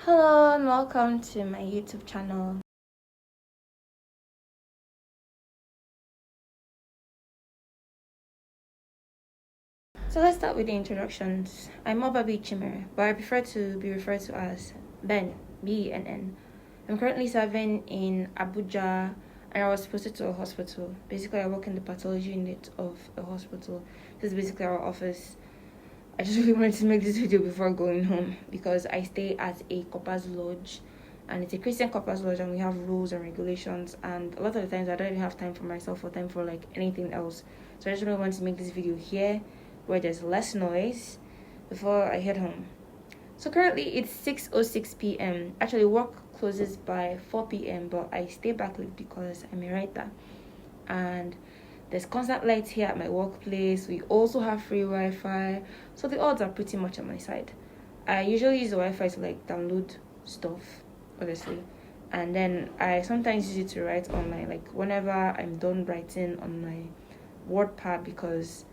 Hello and welcome to my YouTube channel. So let's start with the introductions. I'm Obabi Chimere, but I prefer to be referred to as Ben, B-E-N-N. I'm currently serving in Abuja and I was posted to a hospital. Basically, I work in the pathology unit of a hospital. This is basically our office. I just really wanted to make this video before going home because I stay at a Corpers Lodge and it's a Christian Corpers Lodge and we have rules and regulations, and a lot of the times I don't even have time for myself or time for like anything else. So I just really wanted to make this video here where there's less noise before I head home. So currently it's 6:06 p.m. Actually, work closes by 4 p.m. but I stay back late because I'm a writer and there's constant lights here at my workplace. We also have free Wi-Fi, so the odds are pretty much on my side. I usually use the Wi-Fi to like download stuff, obviously, and then I sometimes use it to write online, like whenever I'm done writing on my WordPad, because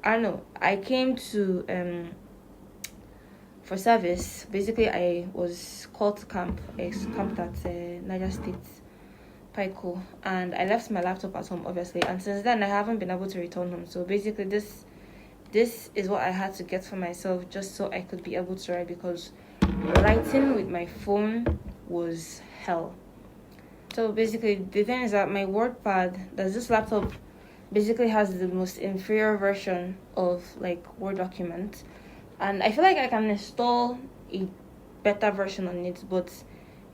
I don't know, I came to for service. Basically, I was called to camp. I camped at Niger State Pico, and I left my laptop at home, obviously, and since then I haven't been able to return home. So basically this is what I had to get for myself just so I could be able to write, because writing with my phone was hell. So basically the thing is that my WordPad, this laptop basically has the most inferior version of like Word document, and I feel like I can install a better version on it, but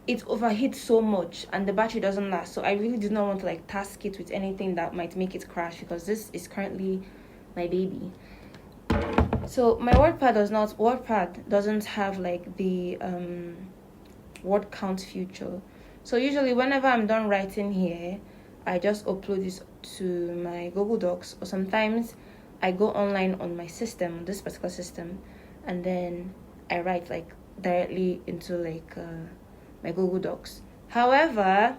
it overheats so much and the battery doesn't last. So I really do not want to like task it with anything that might make it crash, because this is currently my baby. So my WordPad doesn't have like the word count feature. So usually whenever I'm done writing here, I just upload this to my Google Docs, or sometimes I go online on my system, this particular system, and then I write like directly into like my Google Docs. However,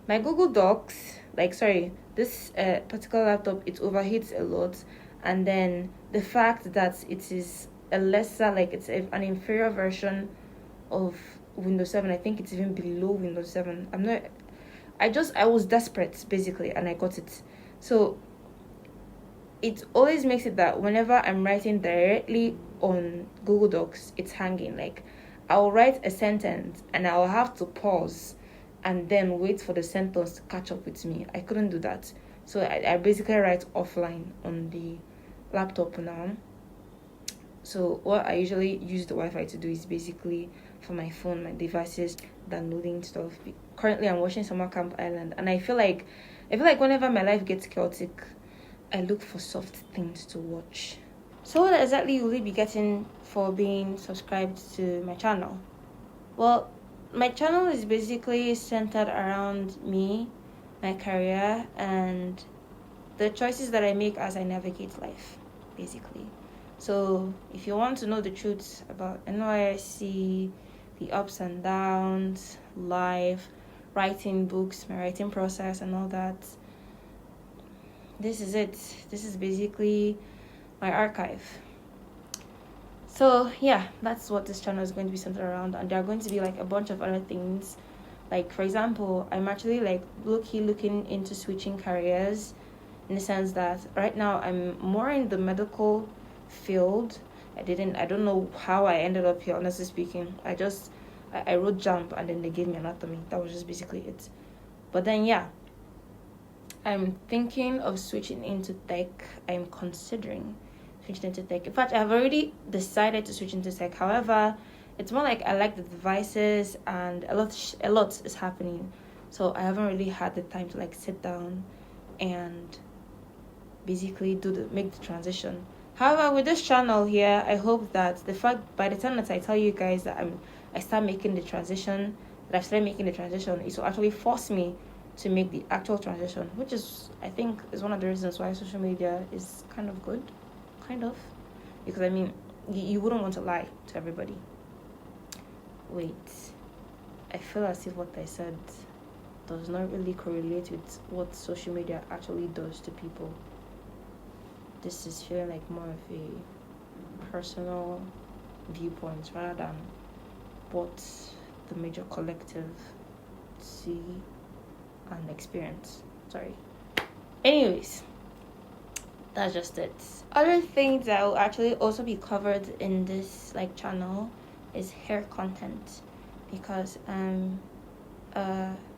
my Google Docs, this particular laptop, it overheats a lot, and then the fact that it is a lesser, like it's an inferior version of Windows 7. I think it's even below Windows 7. I was desperate basically, and I got it. So it always makes it that whenever I'm writing directly on Google Docs, it's hanging. Like I'll write a sentence and I'll have to pause and then wait for the sentence to catch up with me. I couldn't do that. So I basically write offline on the laptop now. So what I usually use the Wi-Fi to do is basically for my phone, my devices, downloading stuff. Currently I'm watching Summer Camp Island, and I feel like whenever my life gets chaotic, I look for soft things to watch. So what exactly will you be getting for being subscribed to my channel? Well, my channel is basically centered around me, my career, and the choices that I make as I navigate life, basically. So if you want to know the truth about NYSC, the ups and downs, life, writing books, my writing process and all that, this is it. This is basically my archive. So yeah, that's what this channel is going to be centered around, and there are going to be like a bunch of other things. Like for example, I'm actually like looking into switching careers, in the sense that right now I'm more in the medical field. I don't know how I ended up here, honestly speaking. I wrote jump and then they gave me anatomy. That was just basically it. But then yeah, I'm thinking of switching into tech. I'm considering switching into tech. In fact, I've already decided to switch into tech. However, it's more like I like the devices and a lot is happening. So I haven't really had the time to like sit down and basically make the transition. However, with this channel here, I hope that the fact by the time that I tell you guys that I start making the transition, that I've started making the transition, it will actually force me to make the actual transition, which is, I think, is one of the reasons why social media is kind of good, because I mean, you wouldn't want to lie to everybody. Wait, I feel as if what I said does not really correlate with what social media actually does to people. This is feeling like more of a personal viewpoint rather than but the major collective see and experience. Sorry. Anyways, that's just it. Other things that will actually also be covered in this like channel is hair content, because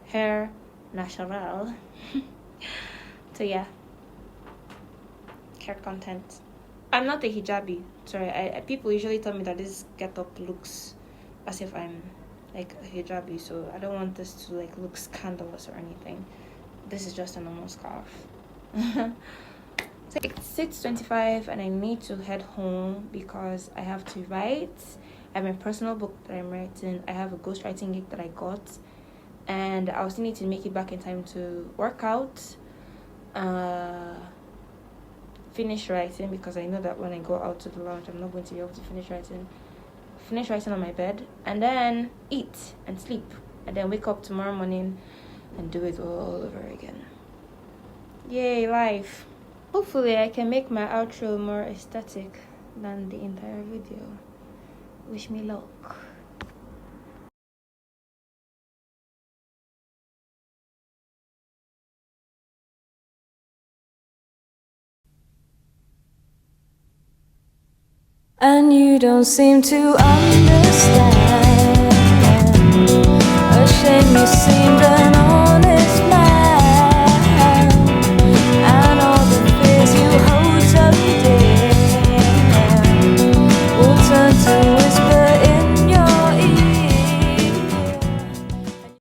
hair natural. So yeah, hair content. I'm not a hijabi. Sorry, people usually tell me that this getup looks as if I'm like a hijabi, so I don't want this to like look scandalous or anything. This is just a normal scarf. So it's 6:25 and I need to head home because I have to write. I have my personal book that I'm writing. I have a ghostwriting gig that I got, and I also need to make it back in time to work out, finish writing, because I know that when I go out to the lounge I'm not going to be able to finish writing on my bed, and then eat and sleep, and then wake up tomorrow morning and do it all over again. Yay, life. Hopefully I can make my outro more aesthetic than the entire video. Wish me luck. And you don't seem to understand. A shame you see